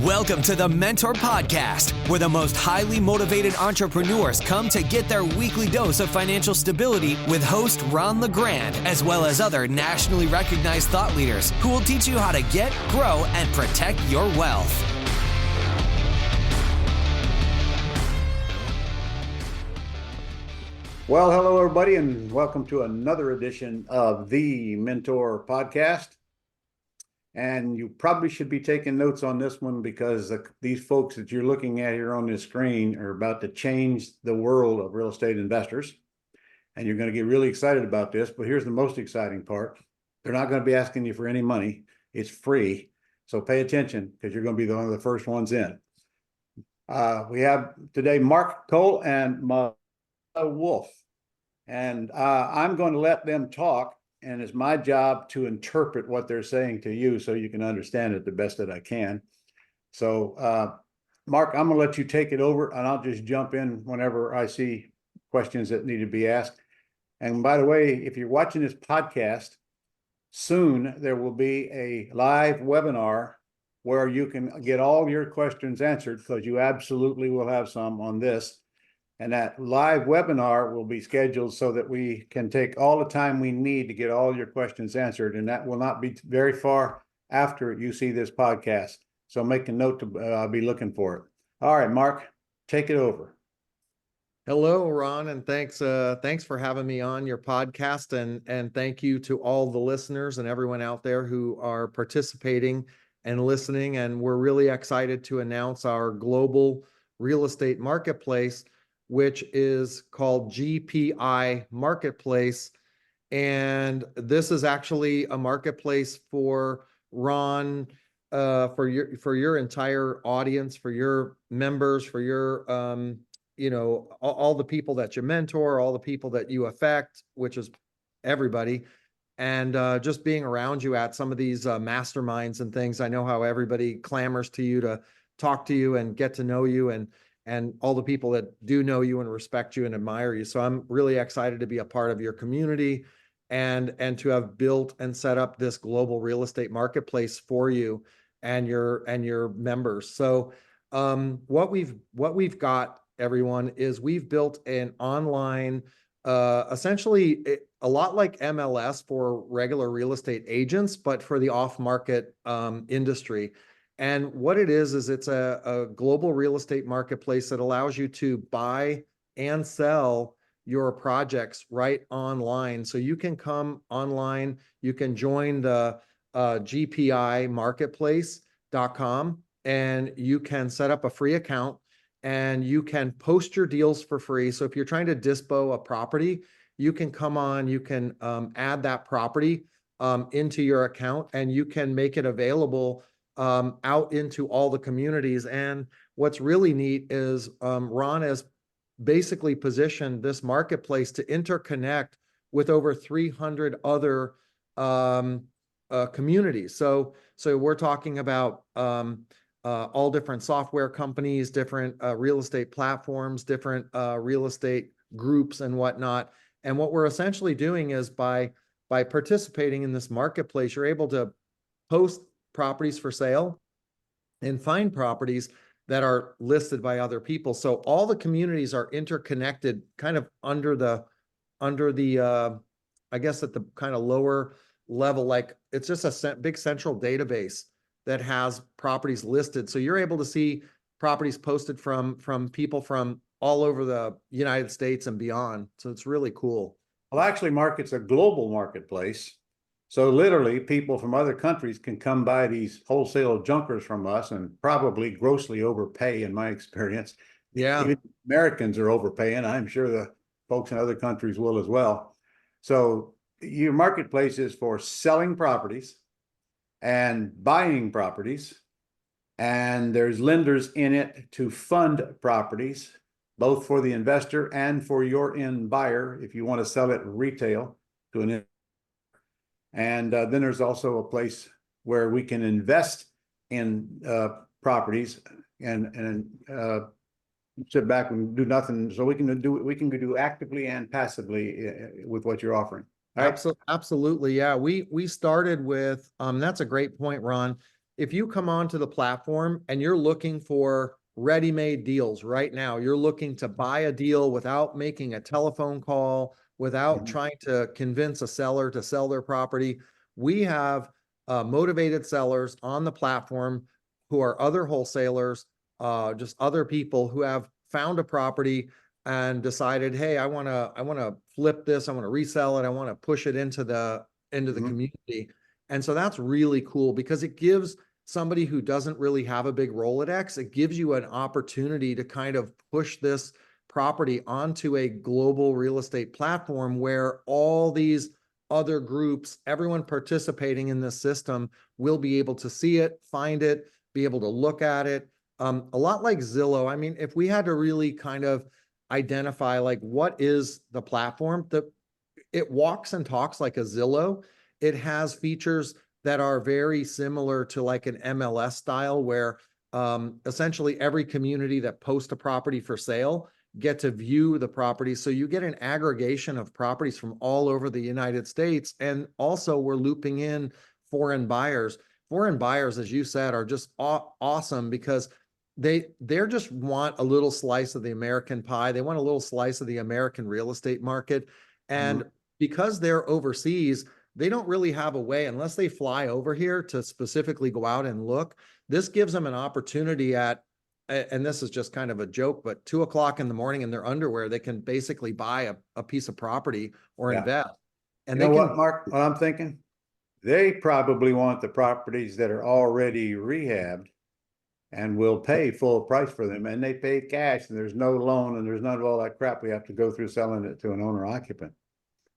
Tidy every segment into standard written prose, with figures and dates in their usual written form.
Welcome to the Mentor Podcast, where the most highly motivated entrepreneurs come to get their weekly dose of financial stability with host Ron LeGrand, as well as other nationally recognized thought leaders who will teach you how to get, grow, and protect your wealth. Well, hello, everybody, and welcome to another edition of the Mentor Podcast. And you probably should be taking notes on this one because these folks that you're looking at here on this screen are about to change the world of real estate investors. And you're going to get really excited about this. But here's the most exciting part. They're not going to be asking you for any money. It's free. So pay attention because you're going to be one of the first ones in. We have today Mark, Kole, and Wolf. And I'm going to let them talk. And it's my job to interpret what they're saying to you so you can understand it the best that I can. So, Mark, I'm going to let you take it over, and I'll just jump in whenever I see questions that need to be asked. And by the way, if you're watching this podcast, soon there will be a live webinar where you can get all your questions answered, because you absolutely will have some on this. And that live webinar will be scheduled so that we can take all the time we need to get all your questions answered. And that will not be very far after you see this podcast. So make a note to be looking for it. All right, Mark, take it over. Hello, Ron, and thanks for having me on your podcast. And thank you to all the listeners and everyone out there who are participating and listening. And we're really excited to announce our global real estate marketplace, which is called GPI Marketplace. And this is actually a marketplace for Ron, for your entire audience, for your members, for your, all the people that you mentor, all the people that you affect, which is everybody. And just being around you at some of these masterminds and things, I know how everybody clamors to you to talk to you and get to know you, and all the people that do know you and respect you and admire you. So I'm really excited to be a part of your community and to have built and set up this global real estate marketplace for you and your members. So what we've got, everyone, is we've built an online, essentially a lot like MLS for regular real estate agents, but for the off-market industry. And what it is it's a global real estate marketplace that allows you to buy and sell your projects right online. So you can come online, you can join the GPI Marketplace.com, and you can set up a free account and you can post your deals for free. So if you're trying to dispo a property, you can come on, you can add that property into your account, and you can make it available out into all the communities. And what's really neat is Ron has basically positioned this marketplace to interconnect with over 300 other communities. So we're talking about all different software companies, different real estate platforms, different real estate groups and whatnot. And what we're essentially doing is by participating in this marketplace, you're able to post properties for sale and find properties that are listed by other people. So all the communities are interconnected kind of under the I guess at the kind of lower level, like it's just a big central database that has properties listed. So you're able to see properties posted from people from all over the United States and beyond. So it's really cool. Well, actually, Mark, it's a global marketplace. So literally, people from other countries can come buy these wholesale junkers from us and probably grossly overpay, in my experience. Yeah. Even Americans are overpaying. I'm sure the folks in other countries will as well. So your marketplace is for selling properties and buying properties. And there's lenders in it to fund properties, both for the investor and for your end buyer, if you want to sell it retail to an investor. And then there's also a place where we can invest in properties and sit back and do nothing. So we can do actively and passively with what you're offering. All right. Absolutely. Yeah. We started with, that's a great point, Ron. if you come onto the platform and you're looking for ready-made deals right now, you're looking to buy a deal without making a telephone call, without trying to convince a seller to sell their property, we have motivated sellers on the platform who are other wholesalers, just other people who have found a property and decided, hey, I want to flip this, I want to resell it, I want to push it into the community. And so that's really cool because it gives somebody who doesn't really have a big Rolodex, it gives you an opportunity to kind of push this property onto a global real estate platform where all these other groups, everyone participating in this system will be able to see it, find it, be able to look at it. A lot like Zillow. I mean, if we had to really kind of identify like what is the platform, it walks and talks like a Zillow. It has features that are very similar to like an MLS style where essentially every community that posts a property for sale get to view the property. So you get an aggregation of properties from all over the United States. And also we're looping in foreign buyers. Foreign buyers, as you said, are just awesome because they're just want a little slice of the American pie. They want a little slice of the American real estate market. And because they're overseas, they don't really have a way, unless they fly over here to specifically go out and look. This gives them an opportunity at, and this is just kind of a joke, but 2 o'clock in the morning in their underwear, they can basically buy a piece of property or invest. And you know what, Mark, what I'm thinking? They probably want the properties that are already rehabbed and will pay full price for them. And they pay cash and there's no loan and there's none of all that crap we have to go through selling it to an owner occupant.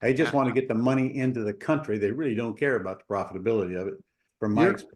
They just want to get the money into the country. They really don't care about the profitability of it, from my experience.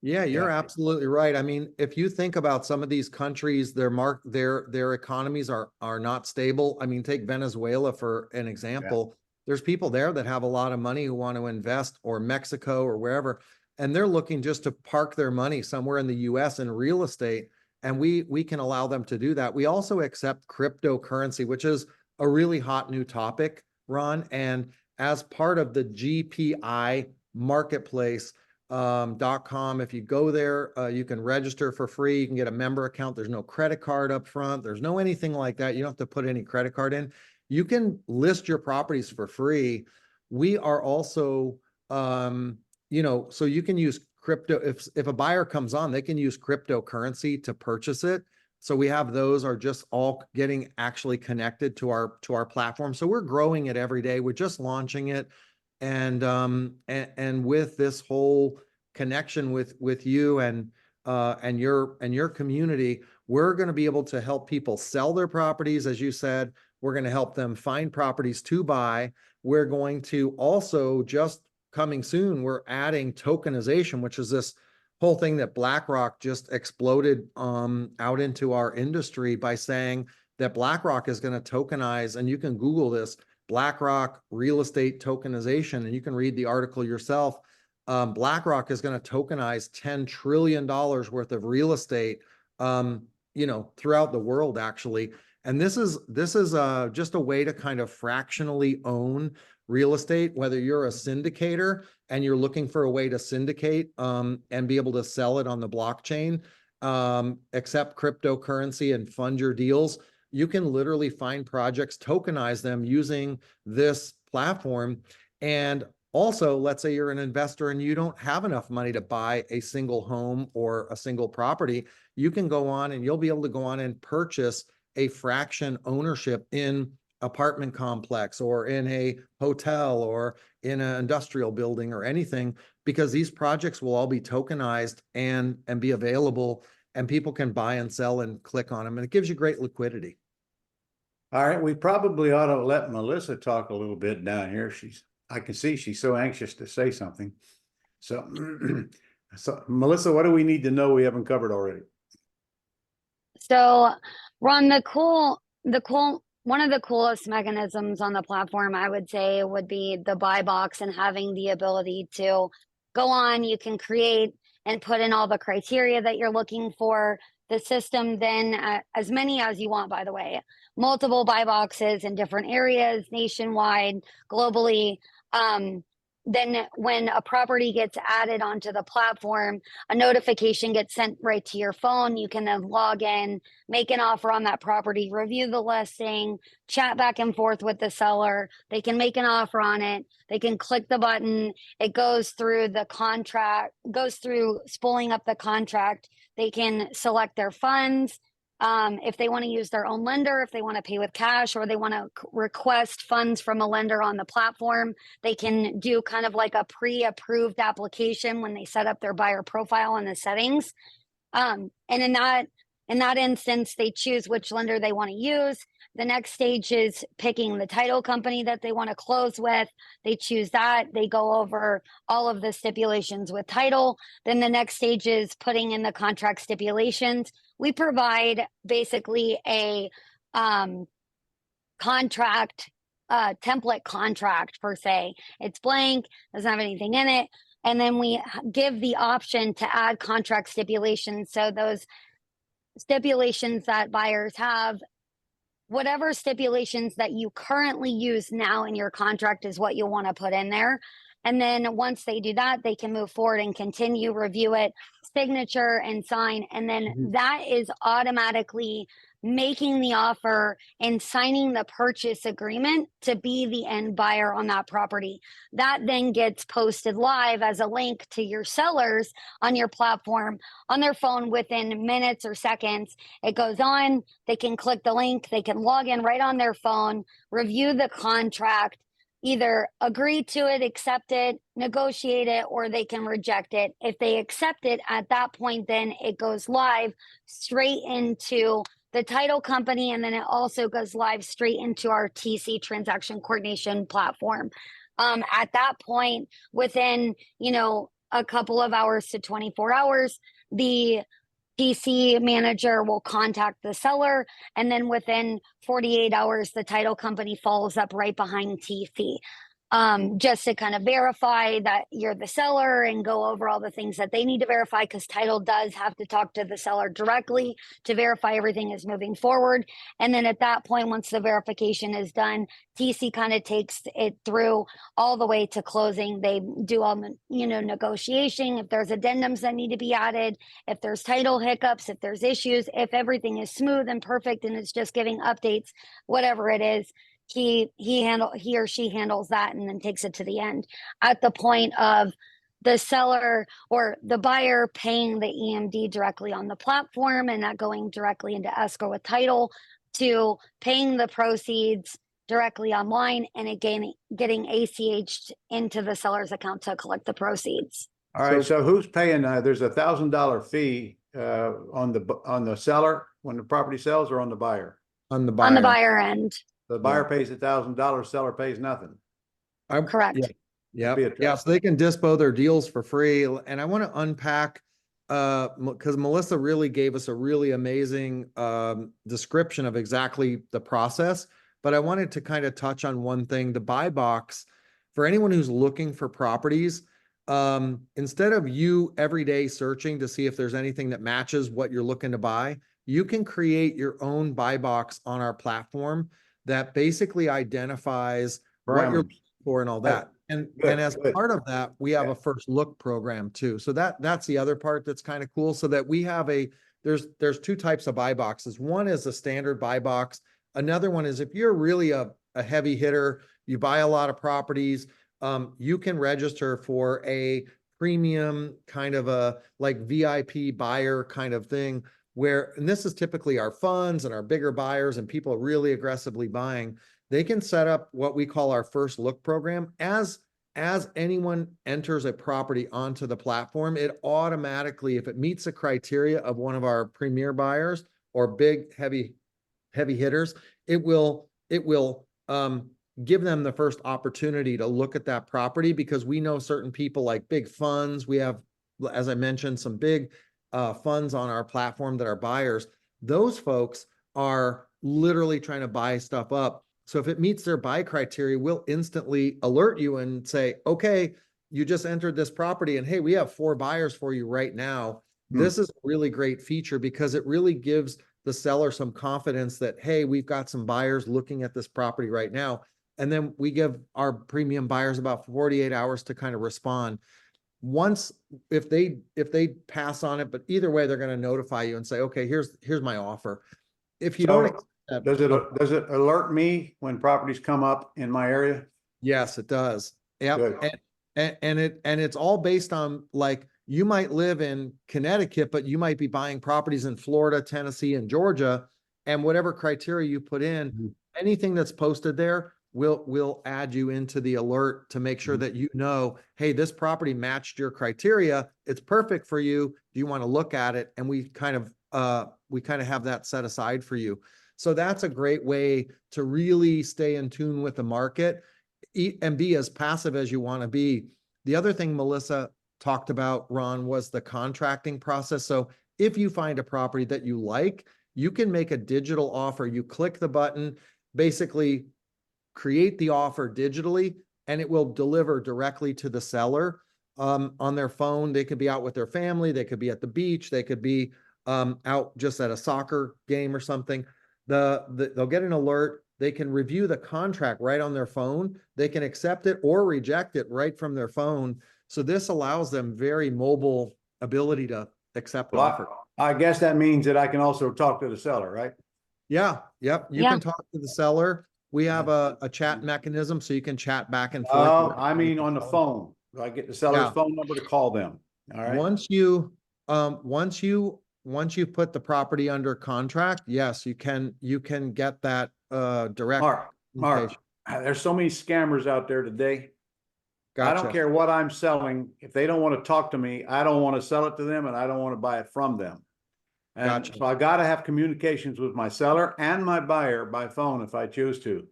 Yeah, you're absolutely right. I mean, if you think about some of these countries, their economies are not stable. I mean, take Venezuela for an example. There's people there that have a lot of money who want to invest, or Mexico or wherever, and they're looking just to park their money somewhere in the US in real estate, and we can allow them to do that. We also accept cryptocurrency, which is a really hot new topic, Ron, and as part of the GPI Marketplace, .com. If you go there, you can register for free. You can get a member account. There's no credit card up front. There's no anything like that. You don't have to put any credit card in. You can list your properties for free. We are also, so you can use crypto. If a buyer comes on, they can use cryptocurrency to purchase it. So we have those are just all getting actually connected to our platform. So we're growing it every day. We're just launching it. And with this whole connection with you and your community, we're going to be able to help people sell their properties. As you said, we're going to help them find properties to buy. We're going to also, just coming soon, we're adding tokenization, which is this whole thing that BlackRock just exploded out into our industry by saying that BlackRock is going to tokenize, and you can Google this, BlackRock real estate tokenization, and you can read the article yourself. BlackRock is going to tokenize $10 trillion worth of real estate, throughout the world, actually. And this is just a way to kind of fractionally own real estate, whether you're a syndicator and you're looking for a way to syndicate and be able to sell it on the blockchain, accept cryptocurrency and fund your deals. You can literally find projects, tokenize them using this platform. And also, let's say you're an investor and you don't have enough money to buy a single home or a single property. You can go on and you'll be able to go on and purchase a fraction ownership in apartment complex or in a hotel or in an industrial building or anything, because these projects will all be tokenized and be available, and people can buy and sell and click on them, and it gives you great liquidity. All right, we probably ought to let Melissa talk a little bit down here. I can see she's so anxious to say something. So, Melissa, what do we need to know we haven't covered already? So, Ron, one of the coolest mechanisms on the platform, I would say, would be the buy box and having the ability to go on. You can create and put in all the criteria that you're looking for. The system then, as many as you want, by the way, multiple buy boxes in different areas, nationwide, globally, then when a property gets added onto the platform, a notification gets sent right to your phone. You can then log in, make an offer on that property, review the listing, chat back and forth with the seller. They can make an offer on it. They can click the button. It goes through the contract, goes through spooling up the contract. They can select their funds. If they want to use their own lender, if they want to pay with cash, or they want to request funds from a lender on the platform, they can do kind of like a pre-approved application when they set up their buyer profile in the settings. And in that instance, they choose which lender they want to use. The next stage is picking the title company that they want to close with. They choose that. They go over all of the stipulations with title. Then the next stage is putting in the contract stipulations. We provide basically a contract, template contract per se. It's blank, doesn't have anything in it. And then we give the option to add contract stipulations. So those stipulations that buyers have, whatever stipulations that you currently use now in your contract is what you'll want to put in there. And then once they do that, they can move forward and continue, review it, signature and sign. And then that is automatically making the offer and signing the purchase agreement to be the end buyer on that property. That then gets posted live as a link to your sellers on your platform on their phone within minutes or seconds. It goes on, they can click the link, they can log in right on their phone, review the contract, either agree to it, accept it, negotiate it, or they can reject it. If they accept it, at that point, then it goes live straight into the title company, and then it also goes live straight into our TC transaction coordination platform. At that point, within, a couple of hours to 24 hours, the TC manager will contact the seller, and then within 48 hours, the title company follows up right behind TC. Just to kind of verify that you're the seller and go over all the things that they need to verify, because title does have to talk to the seller directly to verify everything is moving forward. And then at that point, once the verification is done, TC kind of takes it through all the way to closing. They do all the, negotiation, if there's addendums that need to be added, if there's title hiccups, if there's issues, if everything is smooth and perfect and it's just giving updates, whatever it is, he or she handles that and then takes it to the end. At the point of the seller or the buyer paying the EMD directly on the platform and that going directly into escrow with title, to paying the proceeds directly online and again getting ACH'd into the seller's account to collect the proceeds. All right, so who's paying? There's $1,000 fee on the seller when the property sells, or on the buyer? On the buyer. On the buyer end. The buyer pays $1,000, seller pays nothing. Correct. Yeah. So they can dispo their deals for free. And I want to unpack, because Melissa really gave us a really amazing description of exactly the process. But I wanted to kind of touch on one thing, the buy box. For anyone who's looking for properties, instead of you every day searching to see if there's anything that matches what you're looking to buy, you can create your own buy box on our platform that basically identifies what you're looking for and all that. And as part of that, we have a first look program too. So that's the other part that's kind of cool. So that we have there's two types of buy boxes. One is a standard buy box. Another one is if you're really a heavy hitter, you buy a lot of properties, you can register for a premium kind of a like VIP buyer kind of thing, and this is typically our funds and our bigger buyers and people really aggressively buying. They can set up what we call our first look program. As anyone enters a property onto the platform, it automatically, if it meets the criteria of one of our premier buyers or big heavy hitters, it will give them the first opportunity to look at that property, because we know certain people like big funds. We have, as I mentioned, some big funds on our platform that are buyers. Those folks are literally trying to buy stuff up. So if it meets their buy criteria, we'll instantly alert you and say, okay, you just entered this property and hey, we have 4 buyers for you right now. This is a really great feature because it really gives the seller some confidence that, hey, we've got some buyers looking at this property right now. and then we give our premium buyers about 48 hours to kind of respond. Once, if they pass on it, but either way, they're going to notify you and say, okay, here's my offer. If you don't accept, does it alert me when properties come up in my area? yes, it does. Yep. Good. And it's all based on, like, you might live in Connecticut, but you might be buying properties in Florida, Tennessee, and Georgia, and whatever criteria you put in, anything that's posted there will add you into the alert to make sure that you know, hey, this property matched your criteria. It's perfect for you. Do you want to look at it? And we kind of have that set aside for you. So that's a great way to really stay in tune with the market and be as passive as you want to be. The other thing Melissa talked about, Ron, was the contracting process. So if you find a property that you like, you can make a digital offer. You click the button, basically create the offer digitally, and it will deliver directly to the seller on their phone. They could be out with their family. They could be at the beach. They could be out just at a soccer game or something. They'll get an alert. They can review the contract right on their phone. They can accept it or reject it right from their phone. So this allows them very mobile ability to accept the offer. I guess that means that I can also talk to the seller, right? Yeah. Yep. You can talk to the seller. We have a chat mechanism, so you can chat back and forth. Oh, I mean on the phone. Do I get the seller's phone number to call them? All right. Once you put the property under contract, yes, you can get that direct. Mark, there's so many scammers out there today. Gotcha. I don't care what I'm selling. If they don't want to talk to me, I don't want to sell it to them, and I don't want to buy it from them. And so I got to have communications with my seller and my buyer by phone if I choose to.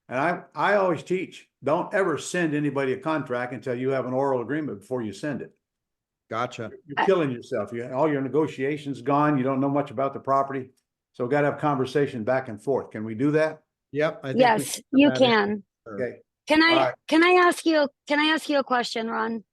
And I always teach, don't ever send anybody a contract until you have an oral agreement before you send it. Gotcha. You're killing yourself. All your negotiations gone. You don't know much about the property. So we got to have conversation back and forth. Can we do that? Yep. I think yes, you can. Okay. Can I ask you a question, Ron?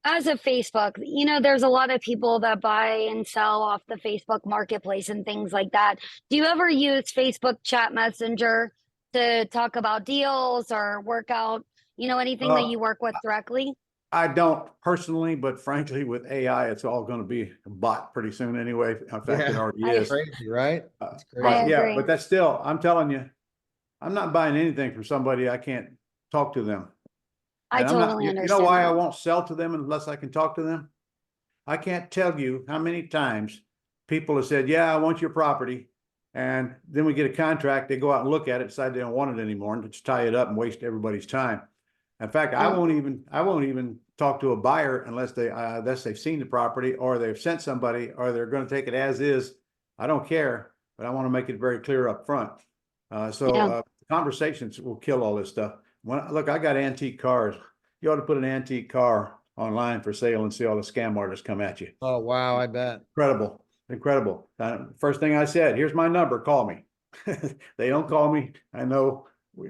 As a Facebook, there's a lot of people that buy and sell off the Facebook Marketplace and things like that. Do you ever use Facebook Chat Messenger to talk about deals or work out, anything that you work with directly? I don't personally, but frankly, with AI, it's all going to be a bot pretty soon anyway. In fact, it already is. Crazy, right? But that's still, I'm telling you, I'm not buying anything from somebody I can't talk to them. I totally understand. You know why I won't sell to them unless I can talk to them? I can't tell you how many times people have said, yeah, I want your property. And then we get a contract, they go out and look at it, decide they don't want it anymore, and just tie it up and waste everybody's time. In fact, I won't even talk to a buyer unless they've seen the property or they've sent somebody or they're going to take it as is. I don't care, but I want to make it very clear up front. Conversations will kill all this stuff. Look, I got antique cars. You ought to put an antique car online for sale and see all the scam artists come at you. Oh, wow. I bet. Incredible. First thing I said, here's my number. Call me. They don't call me. I know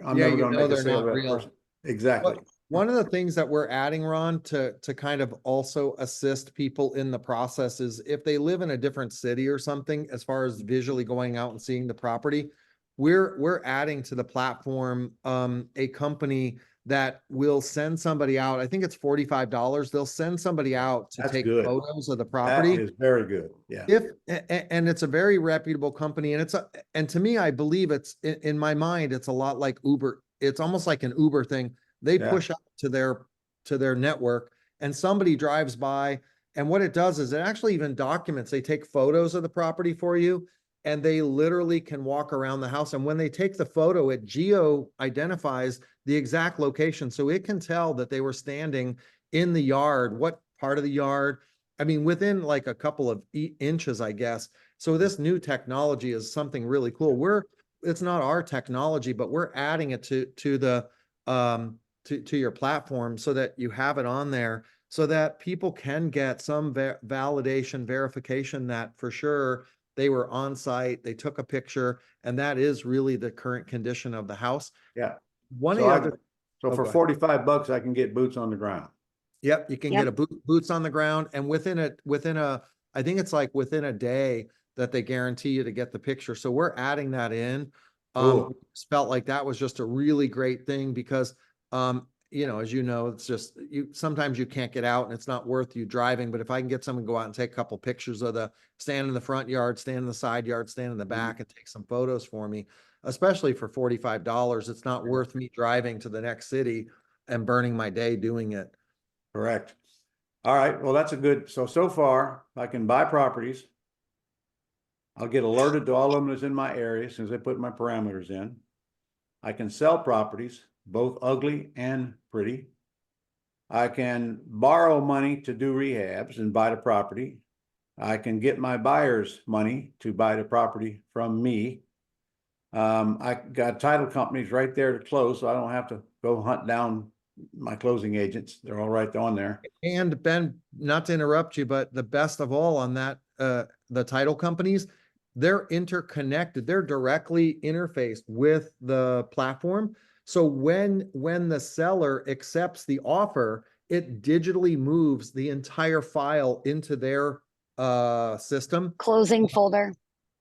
I'm never going to make a sale to that person. Exactly. One of the things that we're adding, Ron, to kind of also assist people in the process is if they live in a different city or something, as far as visually going out and seeing the property, we're adding to the platform a company that will send somebody out. I think it's $45. They'll send somebody out to take photos of the property. That is very good. Yeah. And it's a very reputable company. And to me, I believe it's in my mind, it's a lot like Uber. It's almost like an Uber thing. They push up to their network and somebody drives by. And what it does is it actually even documents, they take photos of the property for you. And they literally can walk around the house. And when they take the photo, it geo-identifies the exact location. So it can tell that they were standing in the yard, what part of the yard. I mean, within like a couple of inches, I guess. So this new technology is something really cool. It's not our technology, but we're adding it to your platform so that you have it on there so that people can get some validation, verification that for sure they were on site, they took a picture, and that is really the current condition of the house. Yeah. So for $45, I can get boots on the ground. Yep, you can get boots on the ground, and within I think it's like within a day that they guarantee you to get the picture. So we're adding that in. Cool. Just felt like that was just a really great thing because, you know, as you know, it's just sometimes you can't get out and it's not worth you driving. But if I can get someone to go out and take a couple pictures of stand in the front yard, stand in the side yard, stand in the back, and take some photos for me, especially for $45, it's not worth me driving to the next city and burning my day doing it. Correct. All right. Well, that's a good, so far I can buy properties. I'll get alerted to all of them that's in my area as soon as I put my parameters in. I can sell properties, both ugly and pretty. I can borrow money to do rehabs and buy the property. I can get my buyer's money to buy the property from me. I got title companies right there to close, so I don't have to go hunt down my closing agents. They're all right on there. And Ben, not to interrupt you, but the best of all on that, the title companies, they're interconnected. They're directly interfaced with the platform. So when the seller accepts the offer, it digitally moves the entire file into their system. Closing folder.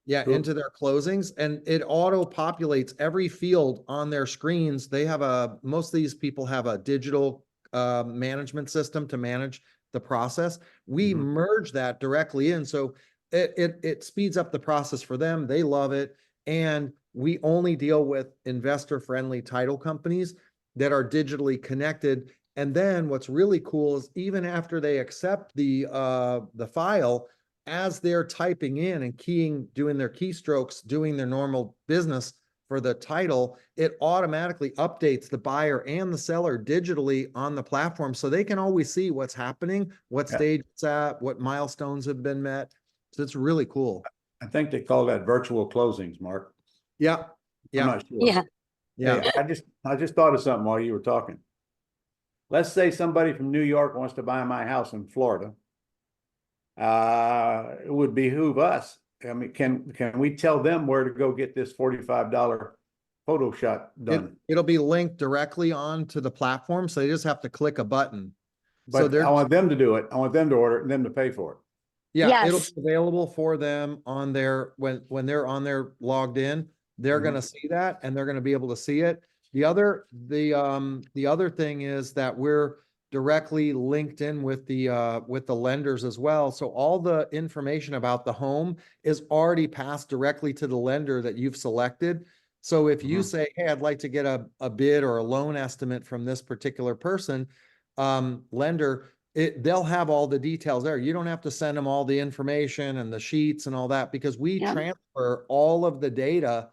Yeah, Cool. into their closings, and it auto populates every field on their screens. They have most of these people have a digital management system to manage the process. We merge that directly in. So it speeds up the process for them. They love it. And we only deal with investor-friendly title companies that are digitally connected. And then what's really cool is even after they accept the file, as they're typing in and doing their keystrokes, doing their normal business for the title, it automatically updates the buyer and the seller digitally on the platform. So they can always see what's happening, what stage it's at, what milestones have been met. So it's really cool. I think they call that virtual closings, Mark. Yeah. I'm not sure. Yeah. Yeah. Hey, I just thought of something while you were talking. Let's say somebody from New York wants to buy my house in Florida. It would behoove us. I mean, can we tell them where to go get this $45 photo shot done? It'll be linked directly onto the platform, so they just have to click a button. But So I want them to do it. I want them to order it and them to pay for it. yeah, Yes. it'll be available for them on their when they're on there logged in. They're going to see that and they're going to be able to see it. The other thing is that we're directly linked in with the lenders as well. So all the information about the home is already passed directly to the lender that you've selected. So if you say, hey, I'd like to get a bid or a loan estimate from this particular person, lender, they'll have all the details there. You don't have to send them all the information and the sheets and all that because we transfer all of the data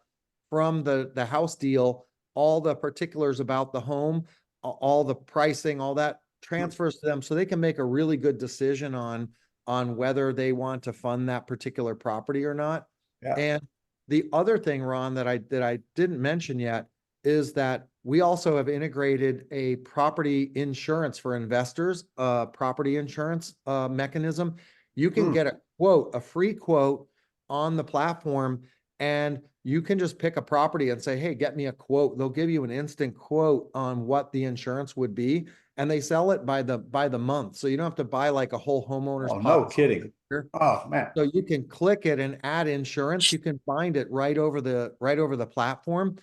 from the house deal, all the particulars about the home, all the pricing, all that transfers to them so they can make a really good decision on whether they want to fund that particular property or not. Yeah. And the other thing, Ron, that I didn't mention yet is that we also have integrated a property insurance for investors, property insurance mechanism. You can get a free quote on the platform, and you can just pick a property and say, hey, get me a quote. They'll give you an instant quote on what the insurance would be. And they sell it by the month. So you don't have to buy like a whole homeowner's policy. No kidding. Oh man. So you can click it and add insurance. You can find it right over the platform.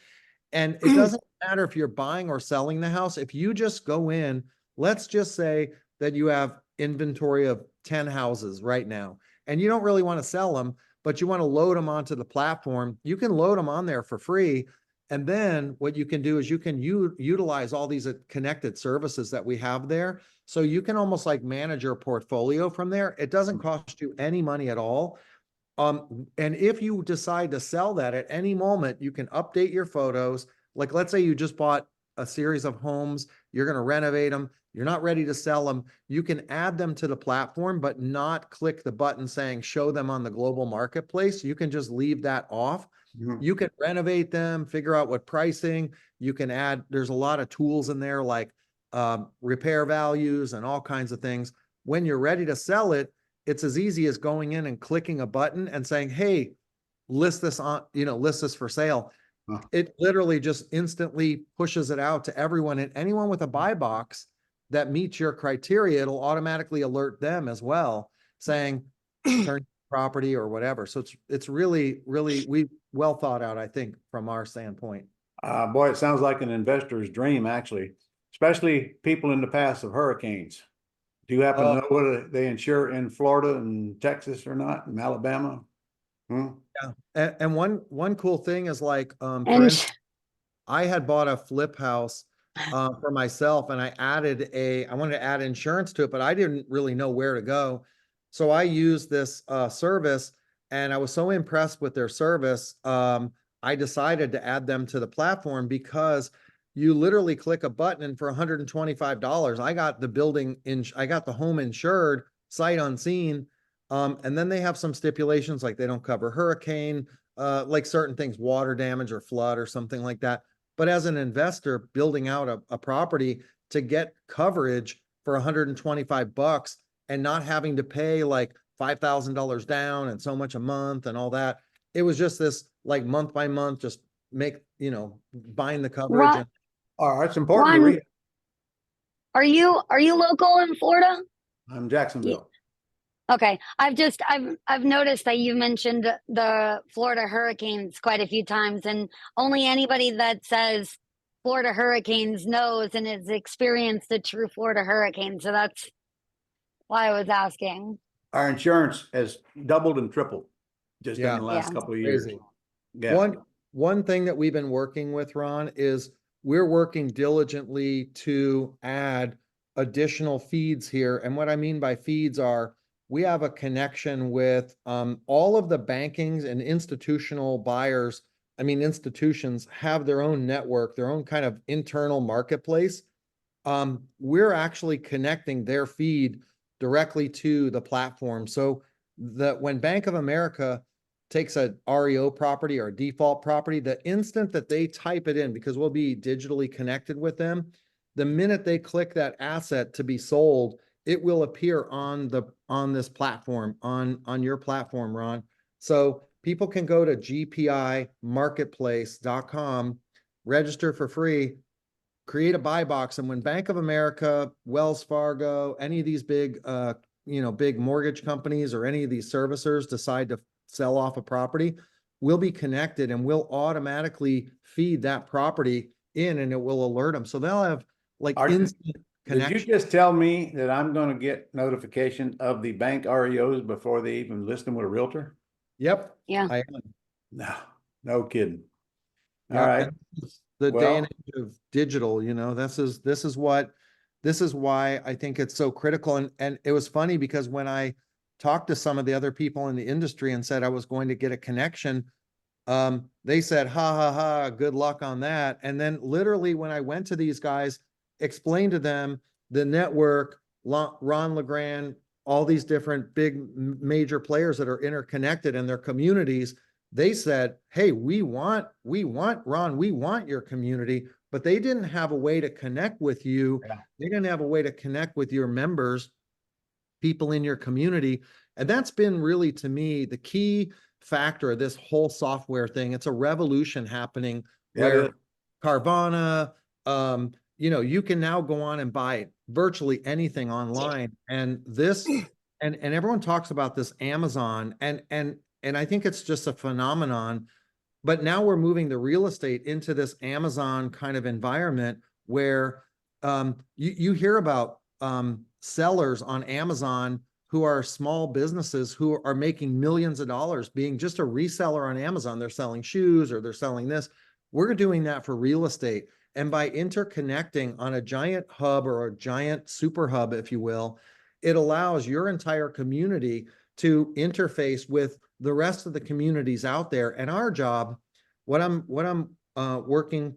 And it doesn't matter if you're buying or selling the house. If you just go in, let's just say that you have inventory of 10 houses right now, and you don't really want to sell them, but you want to load them onto the platform. You can load them on there for free. And then what you can do is you can utilize all these connected services that we have there. So you can almost like manage your portfolio from there. It doesn't cost you any money at all. And if you decide to sell that at any moment, you can update your photos. Like, let's say you just bought a series of homes, you're going to renovate them, you're not ready to sell them. You can add them to the platform, but not click the button saying show them on the global marketplace. You can just leave that off. You can renovate them, figure out what pricing you can add. There's a lot of tools in there like repair values and all kinds of things. When you're ready to sell it, it's as easy as going in and clicking a button and saying, hey, list this for sale. It literally just instantly pushes it out to everyone, and anyone with a buy box that meets your criteria, it'll automatically alert them as well, saying, turn property or whatever. So it's really, we well thought out, I think, from our standpoint. Boy, it sounds like an investor's dream, actually, especially people in the path of hurricanes. Do you happen to know whether they insure in Florida and Texas or not, in Alabama? Yeah. And one cool thing is like, for And instance, I had bought a flip house for myself, and I wanted to add insurance to it, but I didn't really know where to go. So I used this service, and I was so impressed with their service. I decided to add them to the platform because you literally click a button, and for $125, I got I got the home insured, sight unseen. And then they have some stipulations, like they don't cover hurricane, like certain things, water damage or flood or something like that. But as an investor building out a property, to get coverage for $125 and not having to pay like $5,000 down and so much a month and all that, it was just this like month by month, just buying the coverage. Ron, and Oh, it's important to read. are you local in Florida? I'm Jacksonville. Okay. I've noticed that you mentioned the Florida hurricanes quite a few times, and only anybody that says Florida hurricanes knows and has experienced the true Florida hurricane. So that's why I was asking. Our insurance has doubled and tripled just in Yeah. the last Yeah. couple of years. Crazy. Yeah. One thing that we've been working with, Ron, is we're working diligently to add additional feeds here. And what I mean by feeds are, we have a connection with all of the bankings and institutional buyers. I mean, institutions have their own network, their own kind of internal marketplace. We're actually connecting their feed directly to the platform. So that when Bank of America takes a REO property or a default property, the instant that they type it in, because we'll be digitally connected with them, the minute they click that asset to be sold, it will appear on this platform, on your platform, Ron. So people can go to GPI Marketplace.com, register for free, create a buy box, and when Bank of America, Wells Fargo, any of these big big mortgage companies or any of these servicers decide to sell off a property, we'll be connected and we'll automatically feed that property in, and it will alert them. So they'll have like instant connection. Did you just tell me that I'm going to get notification of the bank REOs before they even list them with a realtor? Yep. Yeah. I am. No kidding. Yeah, All right. The day and age of digital, this is why I think it's so critical. And it was funny because when I talked to some of the other people in the industry and said I was going to get a connection, they said, ha ha ha, good luck on that. And then literally when I went to these guys, explained to them the network, Ron LeGrand, all these different big major players that are interconnected in their communities, they said, hey, we want Ron, we want your community, but they didn't have a way to connect with you. Yeah. They didn't have a way to connect with your members, people in your community. And that's been really, to me, the key factor of this whole software thing. It's a revolution happening where Carvana, you can now go on and buy virtually anything online. And this, and everyone talks about this Amazon, and I think it's just a phenomenon, but now we're moving the real estate into this Amazon kind of environment where you hear about sellers on Amazon who are small businesses who are making millions of dollars being just a reseller on Amazon. They're selling shoes or they're selling this. We're doing that for real estate. And by interconnecting on a giant hub or a giant super hub, if you will, it allows your entire community to interface with the rest of the communities out there. And our job, what I'm working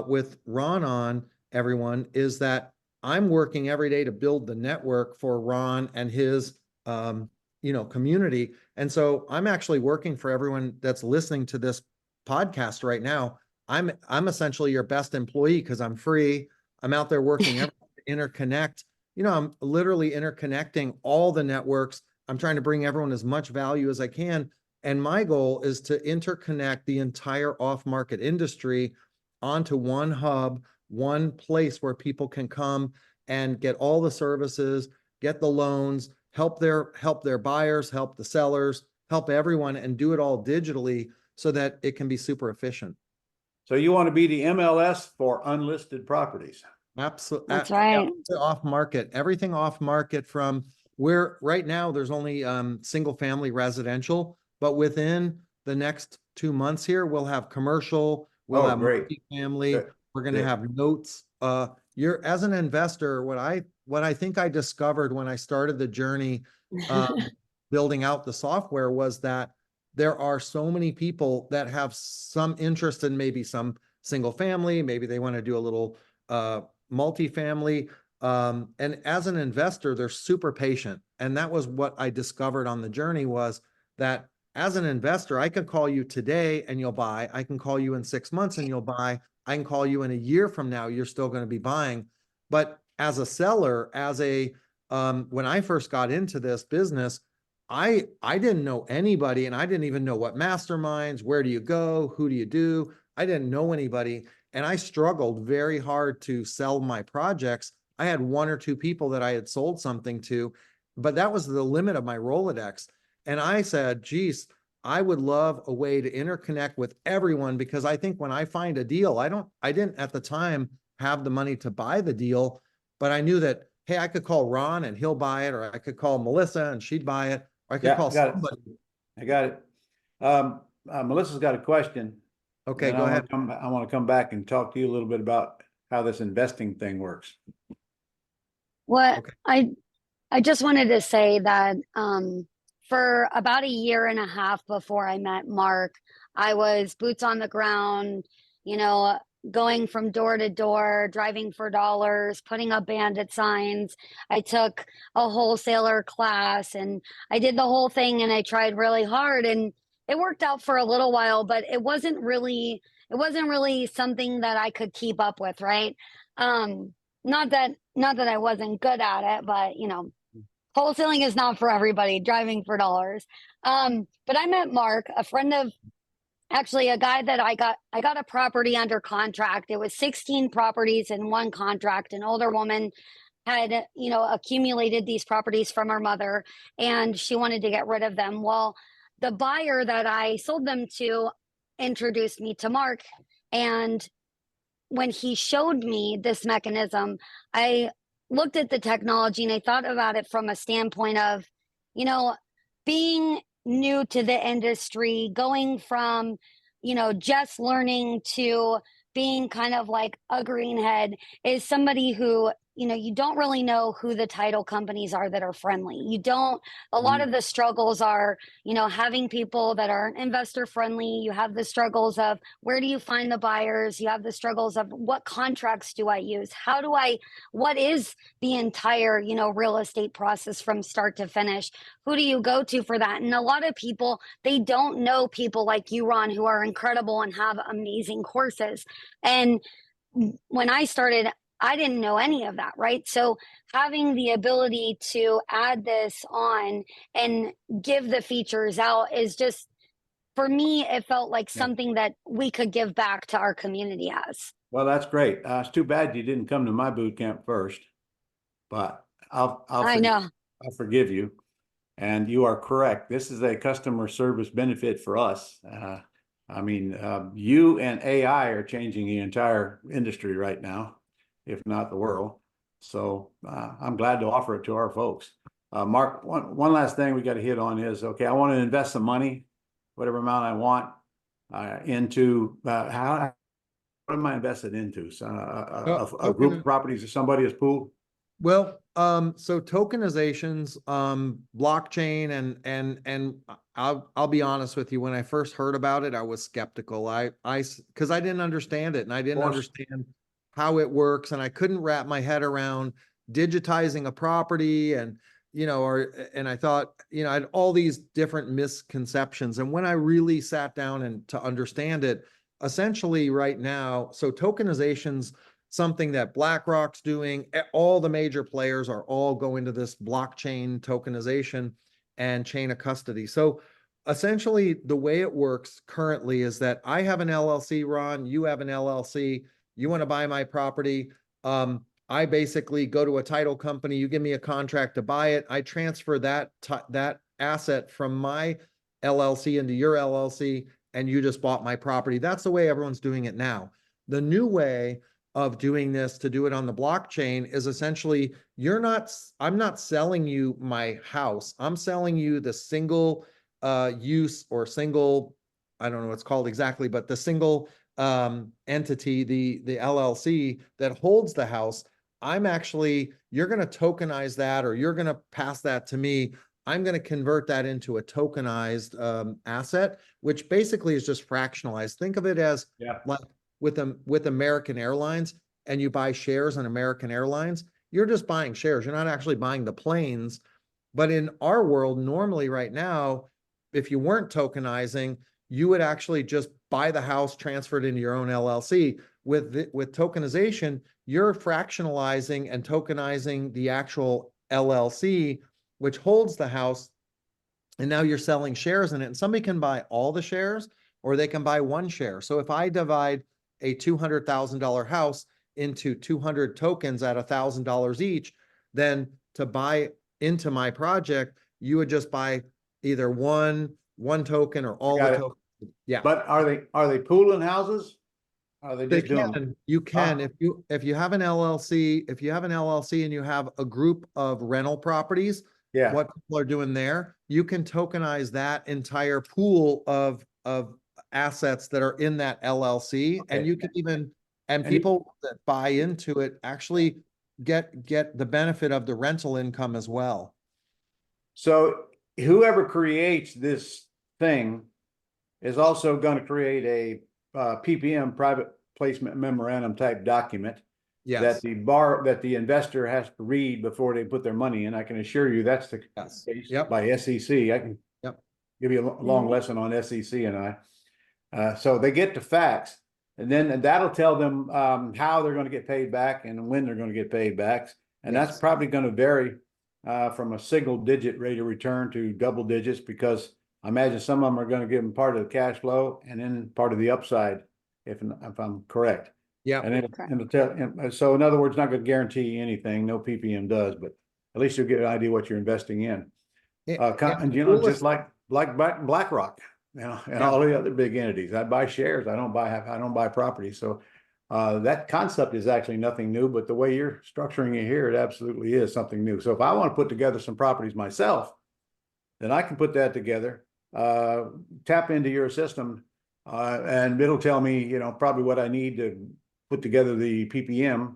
with Ron on, everyone, is that I'm working every day to build the network for Ron and his community. And so I'm actually working for everyone that's listening to this podcast right now. I'm essentially your best employee because I'm free. I'm out there working to interconnect. I'm literally interconnecting all the networks. I'm trying to bring everyone as much value as I can. And my goal is to interconnect the entire off-market industry onto one hub, one place where people can come and get all the services, get the loans, help their buyers, help the sellers, help everyone, and do it all digitally so that it can be super efficient. So you want to be the MLS for unlisted properties. Absolutely. That's right. Off market, everything off market, from where right now there's only single family residential, but within the next 2 months here, we'll have commercial, we'll have multifamily, Good. we're going to have notes. You're, as an investor, what I think I discovered when I started the journey building out the software was that there are so many people that have some interest in maybe some single family, maybe they want to do a little multifamily. And as an investor, they're super patient. And that was what I discovered on the journey, was that as an investor, I could call you today and you'll buy. I can call you in 6 months and you'll buy. I can call you in a year from now, you're still going to be buying. But as a seller, when I first got into this business, I didn't know anybody, and I didn't even know what masterminds, where do you go, who do you do? I didn't know anybody. And I struggled very hard to sell my projects. I had 1 or 2 people that I had sold something to, but that was the limit of my Rolodex. And I said, geez, I would love a way to interconnect with everyone, because I think when I find a deal, I didn't at the time have the money to buy the deal, but I knew that, hey, I could call Ron and he'll buy it, or I could call Melissa and she'd buy it, or I could call somebody. I got it. Melissa's got a question. Okay, go ahead. I want to come back and talk to you a little bit about how this investing thing works. I just wanted to say that for about a year and a half before I met Mark, I was boots on the ground, going from door to door, driving for dollars, putting up bandit signs. I took a wholesaler class and I did the whole thing, and I tried really hard, and it worked out for a little while, but it wasn't really something that I could keep up with, right? Not that I wasn't good at it, but wholesaling is not for everybody, driving for dollars. But I met Mark, actually a guy that I got a property under contract. It was 16 properties in one contract. An older woman had, accumulated these properties from her mother, and she wanted to get rid of them. Well, the buyer that I sold them to introduced me to Mark, and when he showed me this mechanism, I looked at the technology and I thought about it from a standpoint of, being new to the industry, going from, just learning to being kind of like a greenhead, is somebody who, you don't really know who the title companies are that are friendly. A lot of the struggles are, having people that are investor friendly. You have the struggles of, where do you find the buyers? You have the struggles of, what contracts do I use? What is the entire, real estate process from start to finish? Who do you go to for that? And a lot of people, they don't know people like you, Ron, who are incredible and have amazing courses. And when I started, I didn't know any of that, right? So having the ability to add this on and give the features out is just, for me, it felt like something that we could give back to our community as. Well, that's great. It's too bad you didn't come to my boot camp first, but I'll forgive you. And you are correct. This is a customer service benefit for us. You and AI are changing the entire industry right now, if not the world. So I'm glad to offer it to our folks. Mark, one last thing we got to hit on is, okay, I want to invest some money, whatever amount I want, into what am I invested into? So, a group of properties, or somebody has pooled? Well, so tokenizations, blockchain, and I'll be honest with you. When I first heard about it, I was skeptical. Because I didn't understand it, and I didn't understand how it works, and I couldn't wrap my head around digitizing a property, and and I thought, I had all these different misconceptions. And when I really sat down and to understand it, essentially right now, so tokenizations, something that BlackRock's doing, all the major players are all going to this blockchain tokenization and chain of custody. So essentially the way it works currently is that I have an LLC, Ron, you have an LLC, you want to buy my property. I basically go to a title company, you give me a contract to buy it, I transfer that asset from my LLC into your LLC, and you just bought my property. That's the way everyone's doing it now. The new way of doing this, to do it on the blockchain, is essentially I'm not selling you my house. I'm selling you the single use, or single, I don't know what it's called exactly, but the single entity, the LLC that holds the house. You're going to tokenize that, or you're going to pass that to me. I'm going to convert that into a tokenized asset, which basically is just fractionalized. Think of it as like with American Airlines, and you buy shares in American Airlines, you're just buying shares. You're not actually buying the planes. But in our world, normally right now, if you weren't tokenizing, you would actually just buy the house, transfer it into your own LLC. With tokenization, you're fractionalizing and tokenizing the actual LLC, which holds the house, and now you're selling shares in it. And somebody can buy all the shares, or they can buy one share. So if I divide a $200,000 house into 200 tokens at $1,000 each, then to buy into my project, you would just buy either one token or all the tokens. Yeah. But are they pooling houses? Are they just doing? You can, if you have an LLC and you have a group of rental properties, what people are doing there, you can tokenize that entire pool of assets that are in that LLC, and you can even, and people that buy into it actually get the benefit of the rental income as well. So whoever creates this thing is also going to create a PPM, private placement memorandum type document that the investor has to read before they put their money in. I can assure you that's the case by SEC. I can give you a long lesson on SEC and I. So they get the facts, and then that'll tell them how they're going to get paid back and when they're going to get paid back. And that's probably going to vary from a single digit rate of return to double digits, because I imagine some of them are going to give them part of the cash flow and then part of the upside, if I'm correct. Yeah. So in other words, not going to guarantee anything. No PPM does, but at least you'll get an idea what you're investing in. And just like BlackRock, and all the other big entities. I buy shares. I don't buy property. So that concept is actually nothing new, but the way you're structuring it here, it absolutely is something new. So if I want to put together some properties myself, then I can put that together, tap into your system, and it'll tell me, probably what I need to put together the PPM.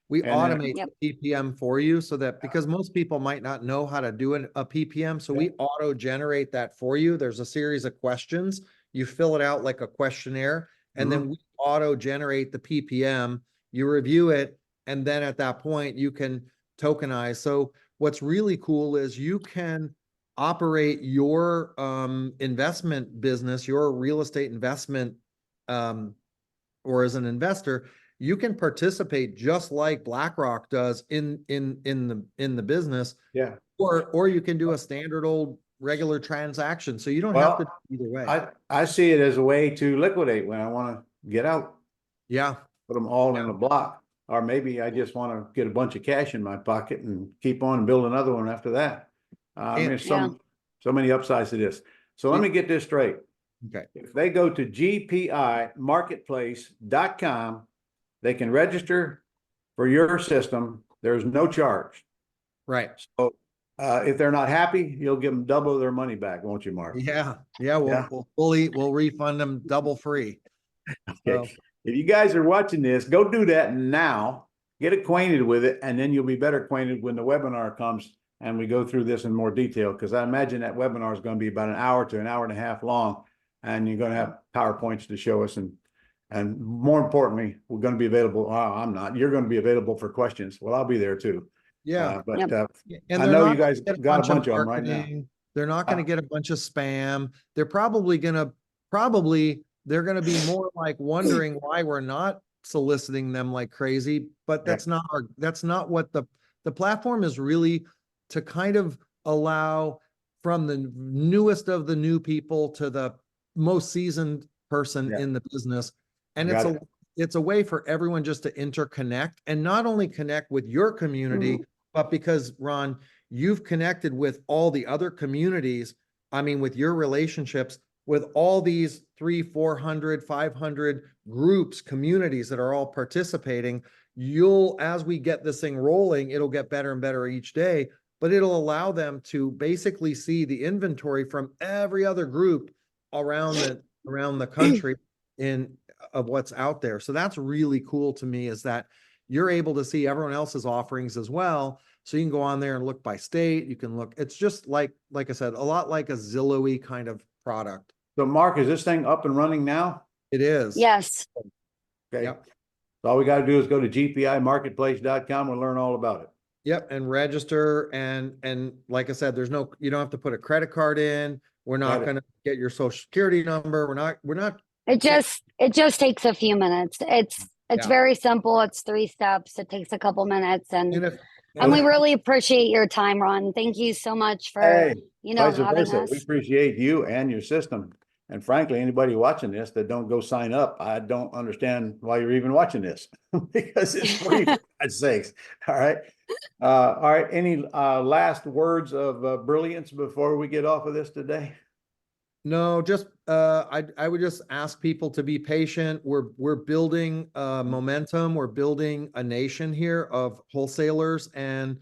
We automate the PPM for you, so that, because most people might not know how to do a PPM, so we auto generate that for you. There's a series of questions. You fill it out like a questionnaire, and then we auto generate the PPM. You review it, and then at that point you can tokenize. So what's really cool is you can operate your investment business, your real estate investment, or as an investor, you can participate just like BlackRock does in the business. Yeah. Or you can do a standard old regular transaction. So you don't have to do either way. I see it as a way to liquidate when I want to get out. Yeah. Put them all in a block. Or maybe I just want to get a bunch of cash in my pocket and keep on and build another one after that. There's so many upsides to this. So let me get this straight. Okay. If they go to GPI Marketplace.com, they can register for your system. There's no charge. Right. So if they're not happy, you'll give them double their money back, won't you, Mark? Yeah. We'll refund them double free. Okay. So, if you guys are watching this, go do that now. Get acquainted with it, and then you'll be better acquainted when the webinar comes and we go through this in more detail, because I imagine that webinar is going to be about an hour to an hour and a half long, and you're going to have PowerPoints to show us, and more importantly, we're going to be available. I'm not. You're going to be available for questions. Well, I'll be there too. Yeah. And I know you guys got a bunch of them right now. They're not going to get a bunch of spam. They're probably going to they're going to be more like wondering why we're not soliciting them like crazy, but that's not what the platform is really, to kind of allow from the newest of the new people to the most seasoned person in the business. And it's a way for everyone just to interconnect, and not only connect with your community, but because, Ron, you've connected with all the other communities. I mean, with your relationships with all these 300, 400, 500 groups, communities that are all participating, as we get this thing rolling, it'll get better and better each day, but it'll allow them to basically see the inventory from every other group around the country of what's out there. So that's really cool to me, is that you're able to see everyone else's offerings as well. So you can go on there and look by state. You can look, it's just like I said, a lot like a Zillow-y kind of product. So Mark, is this thing up and running now? It is. Yes. Okay. Yep. So all we got to do is go to GPImarketplace.com and learn all about it. Yep. And register. And like I said, you don't have to put a credit card in. We're not going to get your social security number. We're not. It just takes a few minutes. It's very simple. It's 3 steps. It takes a couple minutes, and we really appreciate your time, Ron. Thank you so much for, having us. We appreciate you and your system. And frankly, anybody watching this that don't go sign up, I don't understand why you're even watching this because it's free, for God's sakes. All right. All right. Any last words of brilliance before we get off of this today? No, just I would just ask people to be patient. We're building momentum. We're building a nation here of wholesalers, and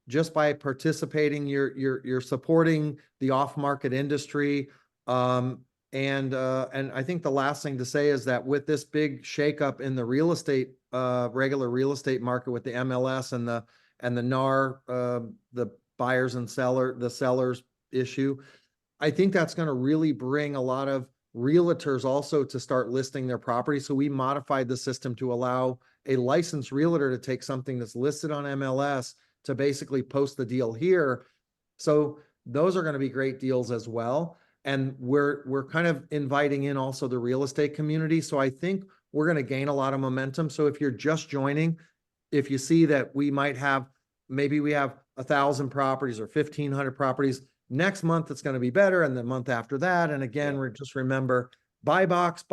just by participating, you're supporting the off-market industry. And I think the last thing to say is that with this big shakeup in the real estate, regular real estate market, with the MLS and the NAR, the buyers and sellers issue, I think that's going to really bring a lot of realtors also to start listing their property. So we modified the system to allow a licensed realtor to take something that's listed on MLS to basically post the deal here. So those are going to be great deals as well. And we're kind of inviting in also the real estate community. So I think we're going to gain a lot of momentum. So if you're just joining, if you see that maybe we have 1,000 properties or 1,500 properties, next month it's going to be better, and the month after that. And again, just remember, buy box.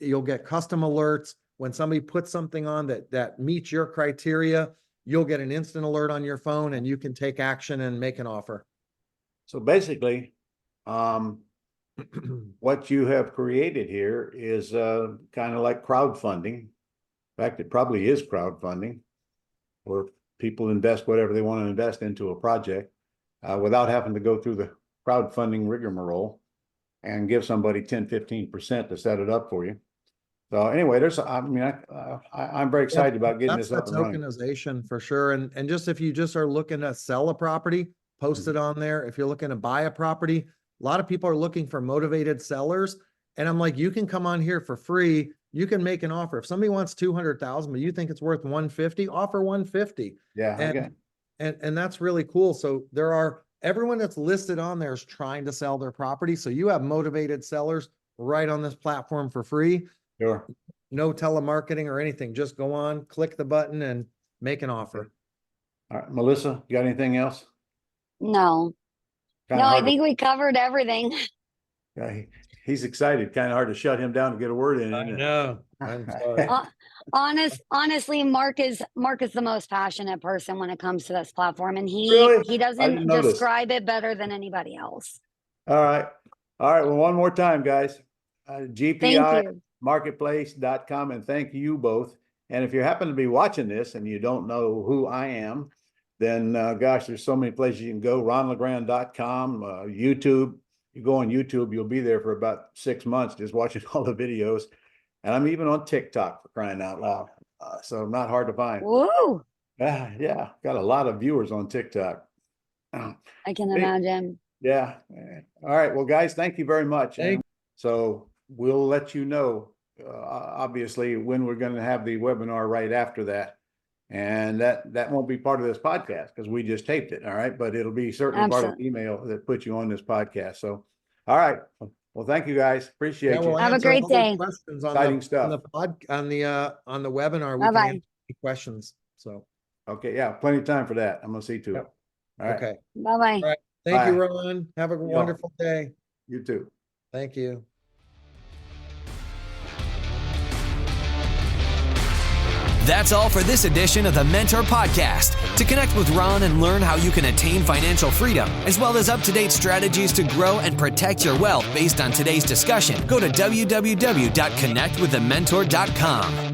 You'll get custom alerts when somebody puts something on that meets your criteria. You'll get an instant alert on your phone, and you can take action and make an offer. So basically, what you have created here is kind of like crowdfunding. In fact, it probably is crowdfunding, where people invest whatever they want to invest into a project without having to go through the crowdfunding rigmarole and give somebody 10-15% to set it up for you. So anyway, I'm very excited about getting this up and running. Tokenization for sure. And just if you just are looking to sell a property, post it on there. If you're looking to buy a property, a lot of people are looking for motivated sellers. And I'm like, you can come on here for free. You can make an offer. If somebody wants 200,000, but you think it's worth 150, offer 150. Yeah. And that's really cool. So everyone that's listed on there is trying to sell their property. So you have motivated sellers right on this platform for free. Sure. No telemarketing or anything. Just go on, click the button, and make an offer. All right, Melissa, you got anything else? No. I think we covered everything. Yeah, he's excited. Kind of hard to shut him down to get a word in. I know. I'm sorry. Honestly, Mark is the most passionate person when it comes to this platform, and he doesn't describe it better than anybody else. All right. Well, one more time, guys. GPImarketplace.com, and thank you both. And if you happen to be watching this and you don't know who I am, then gosh, there's so many places you can go. RonLegrand.com, YouTube. You go on YouTube, you'll be there for about 6 months just watching all the videos. And I'm even on TikTok, for crying out loud. So not hard to find. Woo! Yeah, got a lot of viewers on TikTok. I can imagine. Yeah. All right. Well, guys, thank you very much. So we'll let you know, obviously, when we're going to have the webinar right after that. And that won't be part of this podcast because we just taped it. All right. But it'll be certainly part of the email that puts you on this podcast. So, all right. Well, thank you guys. Appreciate you. Have a great day. Questions Exciting stuff. On the webinar. We can answer questions. So, okay. Yeah. Plenty of time for that. I'm going to see to it. All right. Okay. Bye-bye. All right. Thank you, Ron. Have a wonderful day. You too. Thank you. That's all for this edition of the Mentor Podcast. To connect with Ron and learn how you can attain financial freedom, as well as up-to-date strategies to grow and protect your wealth based on today's discussion, go to www.connectwiththementor.com.